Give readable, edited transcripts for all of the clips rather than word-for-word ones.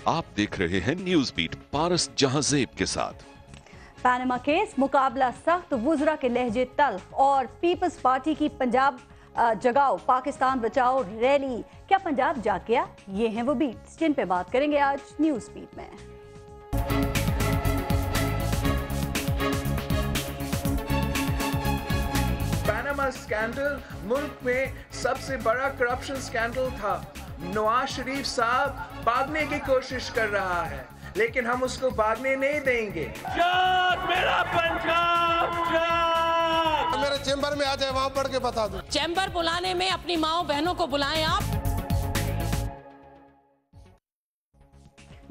आप देख रहे हैं न्यूज बीट पारस जहांजेब के साथ। पैनामा केस, मुकाबला सख्त, वुज़रा के लहजे तल्ख और पीपल्स पार्टी की पंजाब जगाओ पाकिस्तान बचाओ रैली। क्या पंजाब जाग गया? ये हैं वो बीट्स जिन पे बात करेंगे आज न्यूज बीट में। पैनामा स्कैंडल मुल्क में सबसे बड़ा करप्शन स्कैंडल था। नवाज शरीफ साहब भागने की कोशिश कर रहा है, लेकिन हम उसको भागने नहीं देंगे। मेरा पंजाब मेरे चैम्बर में आ जाए, वहां पढ़ के बता दो। चैम्बर बुलाने में अपनी माओ बहनों को बुलाएं आप।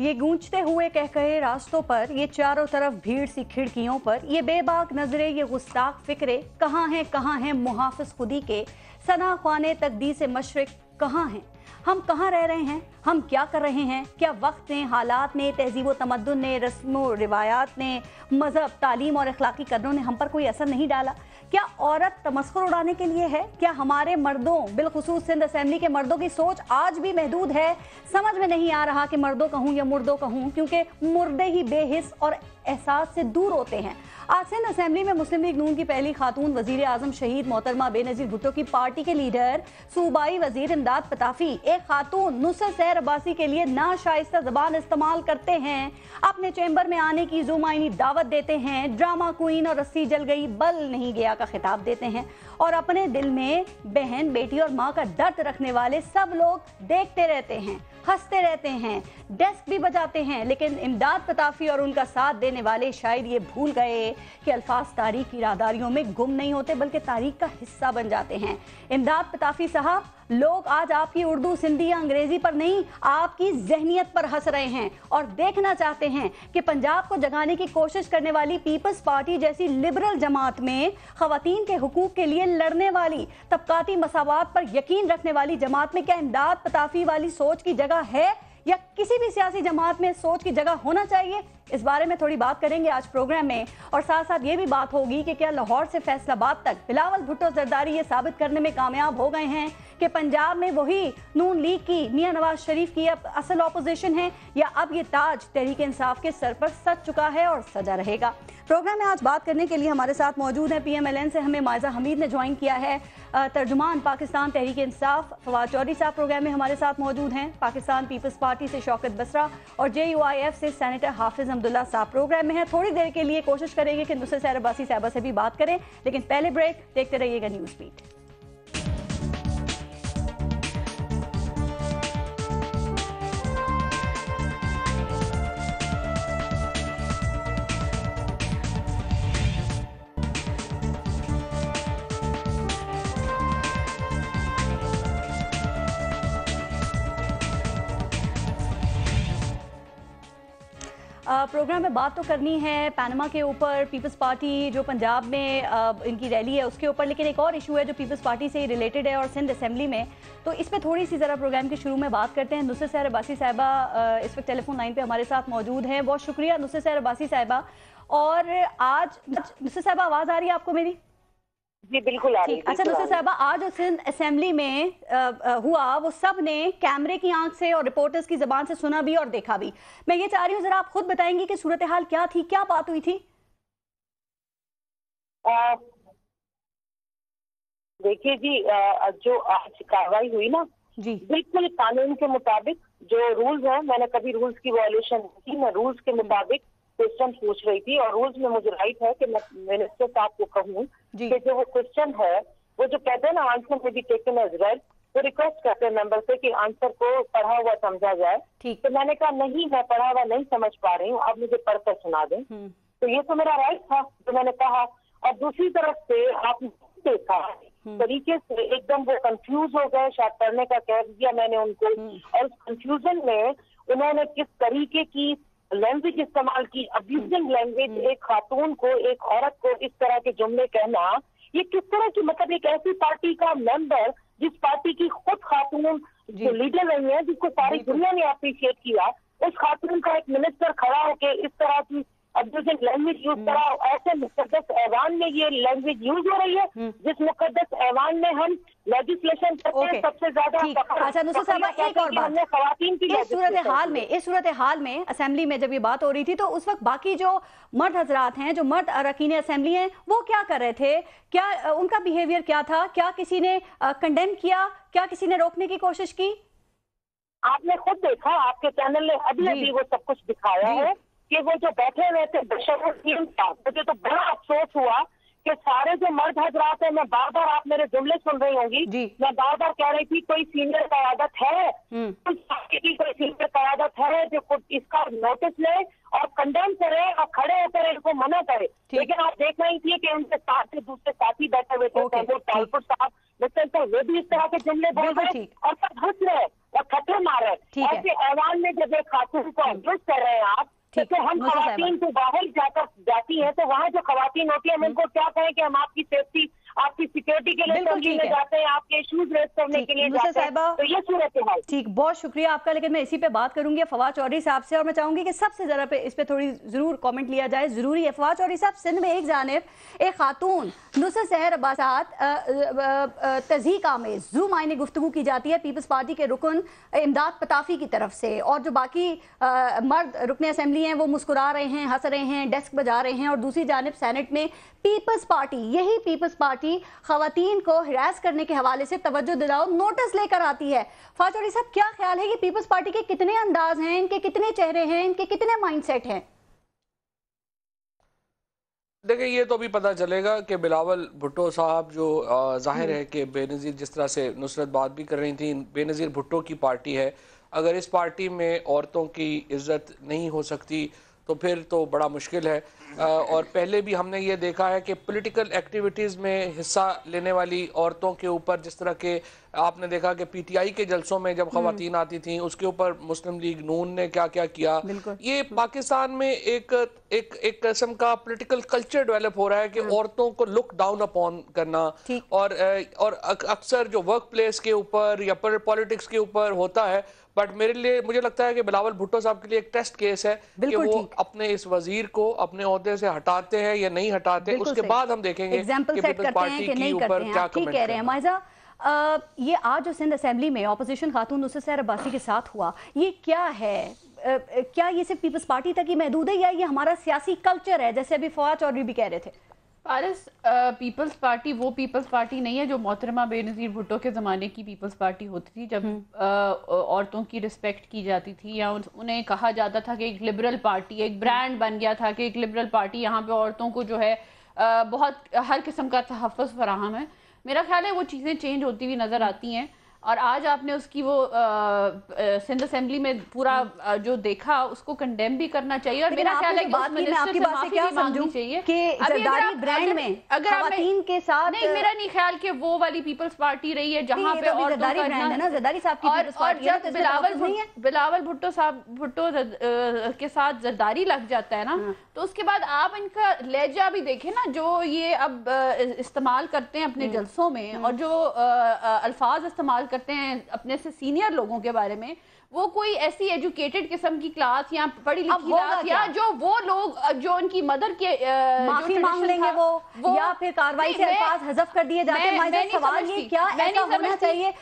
ये गूंजते हुए कह कहे रास्तों पर, ये चारों तरफ भीड़ सी खिड़कियों पर, ये बेबाक नजरे, ये गुस्ताख फिक्रे, कहाँ हैं मुहाफिज खुदी के सना ख्वाने तकदीस मशरिक कहाँ हैं? हम कहाँ रह रहे हैं? हम क्या कर रहे हैं? क्या वक्त ने, हालात ने, तहजीब व तमद्दुन ने, रस्म व रिवायात ने, मजहब, तालीम और अखलाकी कदरों ने हम पर कोई असर नहीं डाला? क्या औरत तमस्खुर उड़ाने के लिए है? क्या हमारे मर्दों, बिलखुसूस सिंध असेंबली के मर्दों की सोच आज भी महदूद है? समझ में नहीं आ रहा कि मर्दों कहूँ या मुर्दों कहूँ, क्योंकि मुर्दे ही बेहिस और एहसास से दूर होते हैं। आज सिंध असेंबली में मुस्लिम लीग नून की पहली खातून वजीर आजम शहीद मोहतरमा बेनजीर भुट्टो की पार्टी के लीडर सूबाई वजीर इमदाद पताफी एक खातून नुसरत सहर अब्बासी के लिए नाशाइस्ता ज़बान इस्तेमाल करते हैं, अपने चैम्बर में आने की ज़ुमाइनी दावत देते हैं, ड्रामा क्वीन और रस्सी जल गई बल नहीं गया का खिताब देते हैं, और अपने दिल में बहन, बेटी और माँ का दर्द रखने वाले सब लोग देखते रहते हैं, हंसते रहते हैं, डेस्क भी बजाते हैं। लेकिन इमदाद पताफी और उनका साथ देने वाले शायद ये भूल गए कि अल्फाज तारीख की राहदारियों में गुम नहीं होते बल्कि तारीख का हिस्सा बन जाते हैं। इमदाद पताफी साहब, लोग आज आपकी उर्दू, सिंधी या अंग्रेजी पर नहीं, आपकी जहनियत पर हंस रहे हैं और देखना चाहते हैं कि पंजाब को जगाने की कोशिश करने वाली पीपल्स पार्टी जैसी लिबरल जमात में, खवातीन के हुकूक के लिए लड़ने वाली, तबकाती मसावात पर यकीन रखने वाली जमात में क्या इमदाद पताफी वाली सोच की जगह है या किसी भी सियासी जमात में सोच की जगह होना चाहिए? इस बारे में थोड़ी बात करेंगे आज प्रोग्राम में, और साथ साथ ये भी बात होगी कि क्या लाहौर से फैसलाबाद तक बिलावल भुट्टो जरदारी ये साबित करने में कामयाब हो गए हैं कि पंजाब में वही नून लीग की, मियां नवाज शरीफ की अब असल ऑपोजिशन है, या अब ये ताज तहरीक इंसाफ के सर पर सज चुका है और सजा रहेगा? प्रोग्राम में आज बात करने के लिए हमारे साथ मौजूद है PMLN से हमें मायजा हमीद ने ज्वाइन किया है, तर्जुमान पाकिस्तान तहरीक इंसाफ फवाद चौधरी साहब प्रोग्राम में हमारे साथ मौजूद हैं, पाकिस्तान पीपल्स पार्टी से शौकत बसरा और JUIF से सेनेटर हाफिज अब्दुल्ला साहब प्रोग्राम में है। थोड़ी देर के लिए कोशिश करेंगे कि नुसरत सहर अब्बासी साहबा से भी बात करें, लेकिन पहले ब्रेक, देखते रहिएगा न्यूज़ बीट। प्रोग्राम में बात तो करनी है पैनामा के ऊपर, पीपल्स पार्टी जो पंजाब में इनकी रैली है उसके ऊपर, लेकिन एक और इशू है जो पीपल्स पार्टी से रिलेटेड है और सिंध असेंबली में, तो इस पे थोड़ी सी ज़रा प्रोग्राम के शुरू में बात करते हैं। नुसरत सहर अब्बासी साहिबा इस वक्त टेलीफोन लाइन पे हमारे साथ मौजूद हैं। बहुत शुक्रिया नुसरत सहर अब्बासी साहिबा। और आज नुसरत साहिबा, आवाज़ आ रही है आपको मेरी? जी बिल्कुल आ रही है। अच्छा नुसरत साहिबा, आज सिंध असेंबली में हुआ वो सब ने कैमरे की आंख से और रिपोर्टर्स की जबान से सुना भी और देखा भी। मैं ये चाह रही हूँ जरा आप खुद बताएंगी कि सूरत हाल क्या थी, क्या बात हुई थी? देखिए जी, जो आज कार्रवाई हुई ना जी, बिल्कुल कानून के मुताबिक जो रूल्स है, मैंने कभी रूल्स की वायलेशन नहीं की, मैं रूल्स के मुताबिक क्वेश्चन पूछ रही थी और रूल्स में मुझे राइट है कि मैं मिनिस्टर साहब को कहूँ कि जो वो क्वेश्चन है, वो जो कहते हैं ना आंसर में भी टेकन एज रेड, वो रिक्वेस्ट करते हैं मेंबर से कि आंसर को पढ़ा हुआ समझा जाए। तो मैंने कहा नहीं, मैं पढ़ा हुआ नहीं समझ पा रही हूँ, आप मुझे पढ़कर सुना दें। तो ये तो मेरा राइट था, तो मैंने कहा। और दूसरी तरफ से आपने देखा तरीके से एकदम वो कंफ्यूज हो गए, शायद पढ़ने का कह दिया मैंने उनको, और उस कंफ्यूजन में उन्होंने किस तरीके की लैंग्वेज इस्तेमाल की, अब्यूजिंग लैंग्वेज, एक खातून को, एक औरत को इस तरह के जुमले कहना, ये किस तरह की, मतलब एक ऐसी पार्टी का मेंबर जिस पार्टी की खुद खातून जो लीडर रही है, जिसको सारी दुनिया ने अप्रिशिएट किया, उस खातून का एक मिनिस्टर खड़ा होके इस तरह की अब्यूजिंग लैंग्वेज यूज करा, ऐसे मुकद्दस ऐवान में ये लैंग्वेज यूज हो रही है जिस मुकद्दस ऐवान में हम लेजिस्लेशन करते हैं सबसे ज्यादा। अच्छा नुसरत साहबा, एक और बात, हमने खवातीन की इस सूरत हाल में असेंबली में जब ये बात हो रही थी तो उस वक्त बाकी जो मर्द हजरात हैं, जो मर्द अरकान असेंबली हैं, वो क्या कर रहे थे? क्या उनका बिहेवियर क्या था? क्या किसी ने कंडेम किया? क्या किसी ने रोकने की कोशिश की? आपने खुद देखा, आपके चैनल ने अभी वो सब कुछ दिखाया है कि वो जो बैठे हुए थे बशरुद्दीन साहब, मुझे तो बड़ा अफसोस हुआ कि सारे जो मर्द हजरात हैं, मैं बार बार, आप मेरे जुमले सुन रही होंगी, मैं बार बार कह रही थी कोई सीनियर क़यादत है, कोई सीनियर क़यादत है जो इसका नोटिस ले और कंडेम करे और खड़े होकर इनको मना करे। लेकिन आप देख रही थी कि उनके साथ से दूसरे साथी बैठे हुए थे, तालपुर साहब, मिस्टर वे भी इस तरह के जुमले बोल रहे और सब हंस रहे और खतरे मार रहे। ऐसे ऐवान में जब एक खातून को एड्रेस कर रहे हैं आप, तो हम खवातीन को बाहर जाती हैं तो वहाँ जो खवातीन होती है हम उनको क्या कहें कि हम आपकी सेफ्टी, आपकी सिक्योरिटी के लिए असेंबली में जाते हैं, आपके इश्यूज रेज करने के लिए जाते हैं, तो ये सूरत है। ठीक, बहुत शुक्रिया आपका। लेकिन मैं इसी पे बात करूंगी फवाद चौधरी साहब से, और मैं चाहूंगी कि सबसे जरा पे इस पे थोड़ी जरूर कमेंट लिया जाए, जरूरी है। फवाद चौधरी साहब, सिंध में एक जानिब एक खातून नुसरत सहर अब्बास तज़हीक आमेज़ ज़ू मायने गुफ्तगू की जाती है पीपल्स पार्टी के रुकन इमदाद पताफी की तरफ से, और जो बाकी मर्द रुकने असेंबली हैं वो मुस्कुरा रहे हैं, हंस रहे हैं, डेस्क बजा रहे हैं, और दूसरी जानिब सेनेट में पीपल्स पार्टी, यही पीपल्स पार्टी खवातीन को हिरास करने के हवाले से तवज्जो दिलाओ नोटिस लेकर आती है। फवाद चौधरी साहब, क्या ख्याल है कि पीपल्स पार्टी के कितने अंदाज हैं, इनके कितने चेहरे हैं, इनके कितने माइंडसेट हैं? देखिए, ये तो अभी पता चलेगा कि बिलावल भुट्टो साहब जो जाहिर है कि बेनज़ीर, जिस तरह से नुसरत बात भी कर रही थी, बेनज़ीर भुट्टो की पार्टी है, अगर इस पार्टी में औरतों की इज्जत नहीं हो सकती तो फिर तो बड़ा मुश्किल है। और पहले भी हमने ये देखा है कि पॉलिटिकल एक्टिविटीज़ में हिस्सा लेने वाली औरतों के ऊपर, जिस तरह के आपने देखा कि पीटीआई के जलसों में जब खवातीन आती थी उसके ऊपर मुस्लिम लीग नून ने क्या क्या किया। ये पाकिस्तान में एक किस्म का पॉलिटिकल कल्चर डेवलप हो रहा है कि औरतों को लुक डाउन अपॉन करना, और अक्सर जो वर्क प्लेस के ऊपर या पॉलिटिक्स के ऊपर होता है। बट मेरे लिए, मुझे लगता है कि बिलावल भुट्टो साहब के लिए एक टेस्ट केस है कि वो अपने इस वजीर को अपने ओहदे से हटाते हैं या नहीं हटाते, उसके बाद हम देखेंगे कि पीपल्स पार्टी के ऊपर क्या कमेंट कह रहे हैं। माइजा, ये आज जो सिंध असेंबली में ऑपोजिशन खातून नुसरत सहर अब्बासी के साथ हुआ, ये क्या है? क्या ये सिर्फ पीपल्स पार्टी तक ही महदूद है या ये हमारा सियासी कल्चर है, जैसे अभी फवाद चौधरी भी कह रहे थे? पारस, पीपल्स पार्टी वो पीपल्स पार्टी नहीं है जो मोहतरमा बेनज़ीर भुट्टो के ज़माने की पीपल्स पार्टी होती थी, जब औरतों की रिस्पेक्ट की जाती थी या उन्हें कहा जाता था कि एक लिबरल पार्टी, एक ब्रांड बन गया था कि एक लिबरल पार्टी, यहाँ पे औरतों को जो है बहुत हर किस्म का तहफ़्फ़ुज़ फराहम है। मेरा ख्याल है वो चीज़ें चेंज होती हुई नज़र आती हैं, और आज आपने उसकी वो सिंध असेंबली में पूरा जो देखा उसको कंडेम भी करना चाहिए। और मेरा ख्याल है कि आपकी बात से क्या समझूं कि जरदारी ब्रांड में खवातीन के साथ, नहीं, मेरा नहीं ख्याल कि वो वाली पीपल्स पार्टी रही है जहां पे औरतों का जरदारी साहब की पीपल्स पार्टी है, जब बिलावल भुट्टो के साथ जरदारी लग जाता है ना, तो उसके बाद आप इनका लहजा भी देखें ना, जो ये अब इस्तेमाल करते हैं अपने जलसों में, और जो अल्फाज इस्तेमाल करते हैं अपने से सीनियर लोगों के बारे में, वो कोई ऐसी एजुकेटेड किस्म की क्लास या पढ़ी लिखी क्लास, या जो वो लोग जो उनकी मदर के माफी मांग लेंगे वो या फिर कार्रवाई से अल्फाज हज़फ कर दिए जाते हैं। सवाल ये क्या ऐसा होना चाहिए?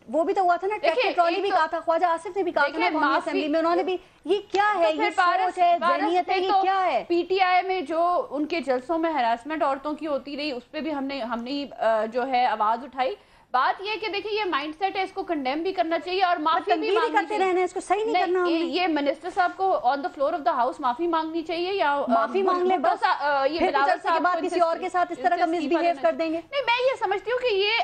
वो भी तो हुआ था ना, ट्रैक्टर ट्रॉली भी कहा था, ख्वाजा आसिफ ने भी कहा था ना असेंबली में, उन्होंने भी, ये क्या है? ये सोच है, ज़हनियत है, ये क्या है? पीटीआई में जो उनके जलसों में हरासमेंट औरतों की होती रही, उस पर भी हमने जो है आवाज उठाई। बात ये कि देखिए, ये माइंडसेट है, इसको कंडेम भी करना चाहिए और माफी भी करते रहना है, इसको सही नहीं करना। ये मिनिस्टर साहब को on the floor of the house माफी मांगनी चाहिए, या माफी मांग ले बस, ये बिलावल साहब के बाद किसी और के साथ इस तरह का मिसबिहेव कर देंगे। नहीं, मैं ये समझती हूँ कि ये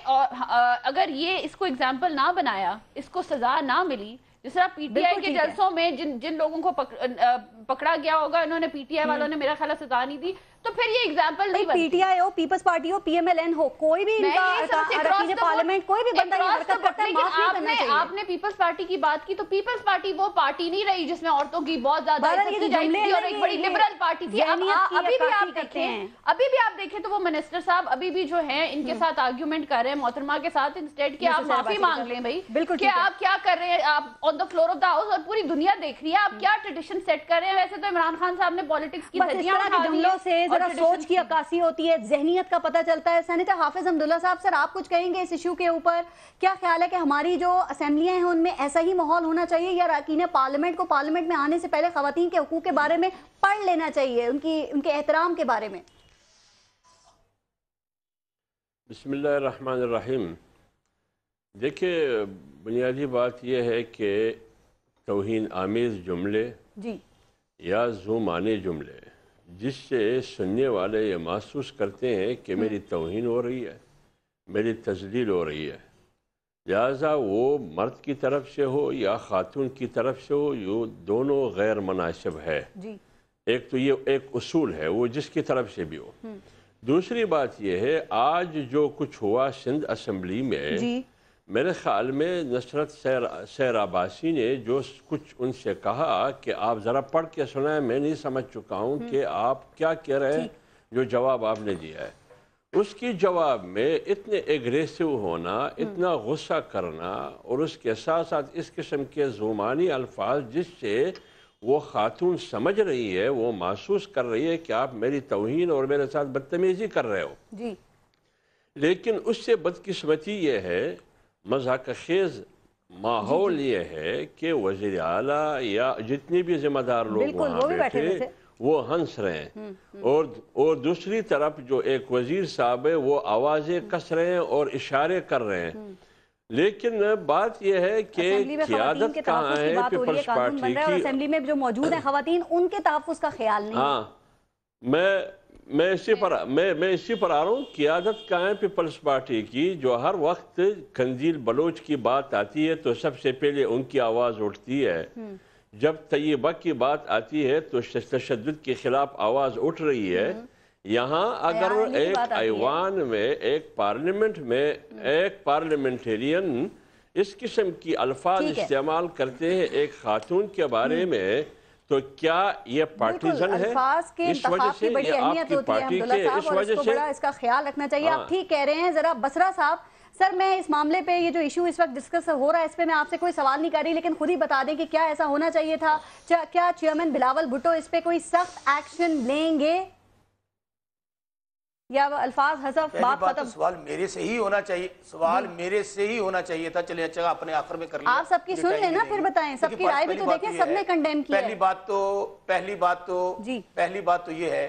अगर ये इसको एग्जाम्पल ना बनाया, इसको सजा ना मिली, जिस तरह पीटीआई के जलसों में जिन लोगों को पकड़ा गया होगा, इन्होंने पीटीआई वालों ने मेरा ख्याल सजा नहीं दी, तो फिर ये एग्जाम्पल नहीं बनती। पीटीआई हो, पीपल्स पार्टी हो, पीएमएलएन हो, कोई भी अरकान पार्लियामेंट कोई भी बंदा ये हरकत करता है, माफ नहीं करना चाहिए। आपने पीपल्स पार्टी की बात की, तो पीपल्स पार्टी वो पार्टी नहीं रही जिसमें औरतों की बहुत ज्यादा इज्जत जाती थी और एक बड़ी लिबरल पार्टी थी। अभी भी आप देखें तो वो मिनिस्टर साहब अभी भी जो है इनके साथ आर्ग्यूमेंट कर रहे हैं मोहतरमा के साथ, इंस्टेड कि आप माफी मांग लें भाई, बिल्कुल, कि आप क्या कर रहे हैं, आप on the floor of the house, और पूरी दुनिया देख रही है आप क्या ट्रेडिशन सेट कर रहे हैं ہیں. ویسے تو عمران خان صاحب نے پالیٹکس کی دھجیاں اٹھا دی ہیں. جملوں سے ذرا سوچ کی عکاسی ہوتی ہے, ذہنیت کا پتہ چلتا ہے. سینیٹر حافظ حمداللہ صاحب, سر آپ کچھ کہیں گے اس ایشو کے اوپر؟ کیا خیال ہے کہ ہماری جو اسمبلیاں ہیں ان میں ایسا ہی ماحول ہونا چاہیے, یا اراکین پارلیمنٹ کو پارلیمنٹ میں آنے سے پہلے خواتین کے حقوق کے بارے میں پڑھ لینا چاہیے, ان کے احترام کے بارے میں؟ بسم اللہ الرحمن الرحیم. دیکھیں, بنیادی بات یہ ہے کہ توہین آمیز جملے جی یا ذومعنی جملے جس سے سننے والے یہ محسوس کرتے ہیں کہ میری توہین ہو رہی ہے, میری تذلیل ہو رہی ہے, لہذا وہ مرد کی طرف سے ہو یا خاتون کی طرف سے ہو, یہ دونوں غیر مناسب ہے. جی ایک تو یہ ایک اصول ہے, وہ جس کی طرف سے بھی ہو. دوسری بات یہ ہے, آج جو کچھ ہوا سندھ اسمبلی میں, جی میرے خیال میں نصرت سیر عباسی نے جو کچھ ان سے کہا کہ آپ ذرا پڑھ کے سنائیں, میں نہیں سمجھ چکا ہوں کہ آپ کیا کہہ رہے ہیں, جو جواب آپ نے دیا ہے اس کی جواب میں اتنے ایگریسو ہونا, اتنا غصہ کرنا, اور اس کے ساتھ ساتھ اس قسم کے ذومعنی الفاظ جس سے وہ خاتون سمجھ رہی ہے, وہ محسوس کر رہی ہے کہ آپ میری توہین اور میرے ساتھ بدتمیزی کر رہے ہو. جی لیکن اس سے بدقسمتی یہ ہے, مذاق خیز ماحول یہ ہے کہ وزیر اعلیٰ یا جتنی بھی ذمہ دار لوگ وہاں بیٹھے وہ ہنس رہے ہیں, اور دوسری طرف جو ایک وزیر صاحب ہے وہ آوازیں کس رہے ہیں اور اشارے کر رہے ہیں. لیکن بات یہ ہے کہ قیادت کہاں ہے پیپلز پارٹی کی, اسمبلی میں جو موجود ہیں خواتین, ان کے تحفظ کا خیال نہیں. ہاں, میں اسی پر آ رہا ہوں. قیادت کہاں ہے پیپلز پارٹی کی, جو ہر وقت قندیل بلوچ کی بات آتی ہے تو سب سے پہلے ان کی آواز اٹھتی ہے, جب طیبہ کی بات آتی ہے تو تشدد کے خلاف آواز اٹھ رہی ہے. یہاں اگر ایک ایوان میں, ایک پارلیمنٹ میں ایک پارلیمنٹیرین اس قسم کی الفاظ استعمال کرتے ہیں ایک خاتون کے بارے میں, تو کیا یہ پارٹیزن ہے؟ الفاظ کے انتخاب کی بڑی اہمیت ہوتی ہے حمداللہ صاحب, اور اس کو بڑا اس کا خیال رکھنا چاہیے. آپ ٹھیک کہہ رہے ہیں. ذرا بسرا صاحب, سر میں اس معاملے پہ, یہ جو ایشو اس وقت ڈسکس ہو رہا ہے, اس پہ میں آپ سے کوئی سوال نہیں کر رہی, لیکن خود ہی بتا دیں کہ کیا ایسا ہونا چاہیے تھا؟ کیا چیئرمین بلاول بھٹو اس پہ کوئی سخت ایکشن لیں گے, یا الفاظ حذف بات ختم؟ سوال میرے سے ہی ہونا چاہیے, سوال میرے سے ہی ہونا چاہیے تھا. چلیں اچھا اپنے آخر میں کر لیں. آپ سب کی سن لیں نا, پھر بتائیں. سب کی رائے بھی تو دیکھیں, سب نے کنڈیم کی ہے. پہلی بات تو یہ ہے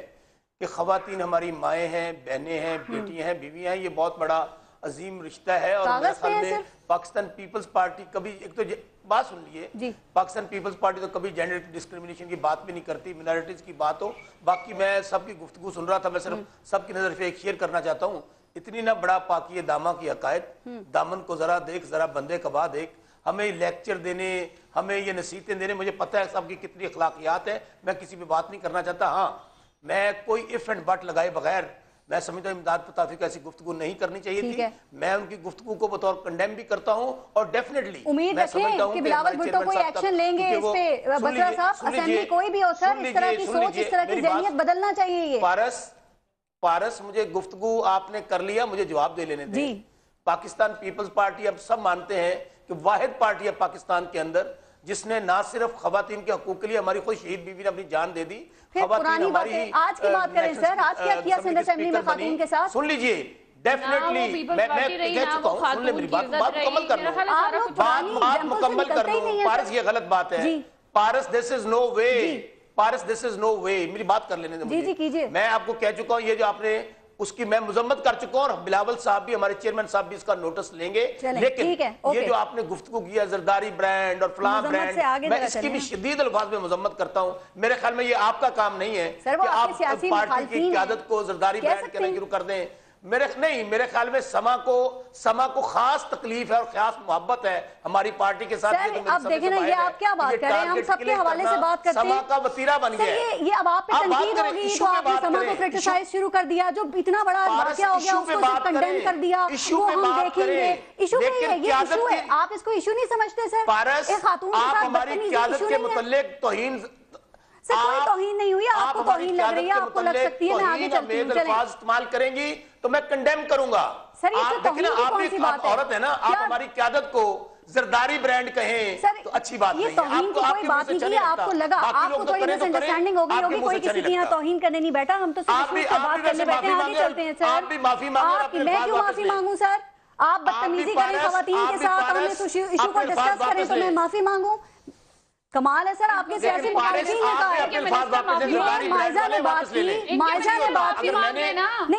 کہ خواتین ہماری مائیں ہیں, بہنیں ہیں, بیٹیاں ہیں, بیویاں ہیں. یہ بہت بڑا عظیم رشتہ ہے, اور میرے خیال میں پاکستان پیپلز پارٹی کبھی, ایک تو بات سن لیے, پاکستان پیپلز پارٹی تو کبھی جینڈر ڈسکریمنیشن کی بات بھی نہیں کرتی, منارٹیز کی بات ہو. باقی میں سب کی گفتگو سن رہا تھا, میں صرف سب کی نظر سے ایک شیئر کرنا چاہتا ہوں. اتنی نہ بڑا پاکی دامہ کی عقائد, دامن کو ذرا دیکھ, ذرا بندے کبا دیکھ. ہمیں لیکچر دینے, ہمیں یہ نصیحتیں دینے, مجھے پتہ ہے سب کی کتنی اخلاقیات ہیں, میں کسی پہ بات نہیں کرنا چاہتا. ہاں, میں کوئی اف اینڈ بٹ لگائے بغیر میں سمجھتا ہوں امداد پتافی کا ایسی گفتگو نہیں کرنی چاہیے تھی. میں ان کی گفتگو کو بطور کنڈیم بھی کرتا ہوں, اور ڈیفینیٹلی امید رکھیں کہ بلاول بھٹو کوئی ایکشن لیں گے اس پہ. بسرا صاحب, اسمبلی کوئی بھی ہو سر, اس طرح کی سوچ, اس طرح کی ذہنیت بدلنا چاہیے. یہ پارس, مجھے گفتگو آپ نے کر لیا, مجھے جواب دے لینے دیں. پاکستان پیپلز پارٹی اب سب مانتے ہیں کہ واحد پارٹی ہے پاکستان کے اندر جس نے نہ صرف خواتین کے حقوق کے لیے, ہماری خود شہید بیوی نے اپنی جان دے دی. خواتین ہماری, آج کی بات کریں سر, آج کیا کیا سندھ اسمبلی میں خاتون کے ساتھ؟ سن لیجئے, ڈیفینیٹلی میں کہہ چکا ہوں, سن لیں میری بات مکمل کر لوں, بات مکمل کر لوں. پارس یہ غلط بات ہے. پارس دس از نو وے, پارس دس از نو وے. میری بات کر لینے دیں مجھے. میں آپ کو کہہ چکا ہوں, یہ جو آپ نے اس کی میں مذمت کر چکا ہوں, اور بلاول صاحب بھی, ہمارے چیئرمین صاحب بھی اس کا نوٹس لیں گے. لیکن یہ جو آپ نے گفتگو کیا زرداری برانڈ اور فلاں برانڈ, میں اس کی بھی شدید الفاظ میں مذمت کرتا ہوں. میرے خیال میں یہ آپ کا کام نہیں ہے کہ آپ پارٹی کی قیادت کو زرداری برانڈ کہنا شروع کر دیں. میرے خیال میں سما کو خاص تکلیف ہے اور خاص محبت ہے ہماری پارٹی کے ساتھ. اب دیکھیں نا, یہ آپ کیا بات کر رہے ہیں, ہم سب کے حوالے سے بات کرتے ہیں. سما کا وطیرہ بن گیا ہے. یہ اب آپ پہ تنقید ہوگی تو آپ نے سما کو کرٹیسائز شروع کر دیا, جو اتنا بڑا واقعہ ہو گیا اس کو صرف کنڈیم کر دیا, وہ ہم دیکھیں گے. ایشو نہیں ہے, یہ ایشو ہے. آپ اس کو ایشو نہیں سمجھتے سر؟ پارس, آپ ہماری قیادت کے متعلق توہین, سر کوئی توہین نہیں ہوئی, آپ کو توہین لگ رہی ہے, آپ کو لگ سکتی ہے, میں آگے چلتی ہوں. الفاظ استعمال کریں گی تو میں کنڈیم کروں گا. سر یہ تو توہین کی کون سی بات ہے؟ عورت ہے نا, آپ ہماری قیادت کو जरदारी ब्रांड कहें तो अच्छी बात नहीं है। आपको कोई बात नहीं की, आपको लगा आपको थोड़ी मिसअंडरस्टैंडिंग हो गई होगी, कोई किसी की यहाँ तौहीन करने नहीं बैठा, हम तो सिर्फ बात करने बैठे हैं। आगे चलते हैं सर। आप भी माफी मांगे। मैं क्यों माफी मांगू सर? आप बदतमीजी करें खवातीन के साथ, हम इस इशू को डिस्कस करें तो मैं माफी मांगू? कमाल है सर, आपके सियासी मुखालिफिन ने कहा। माइजा ने बात की, नहीं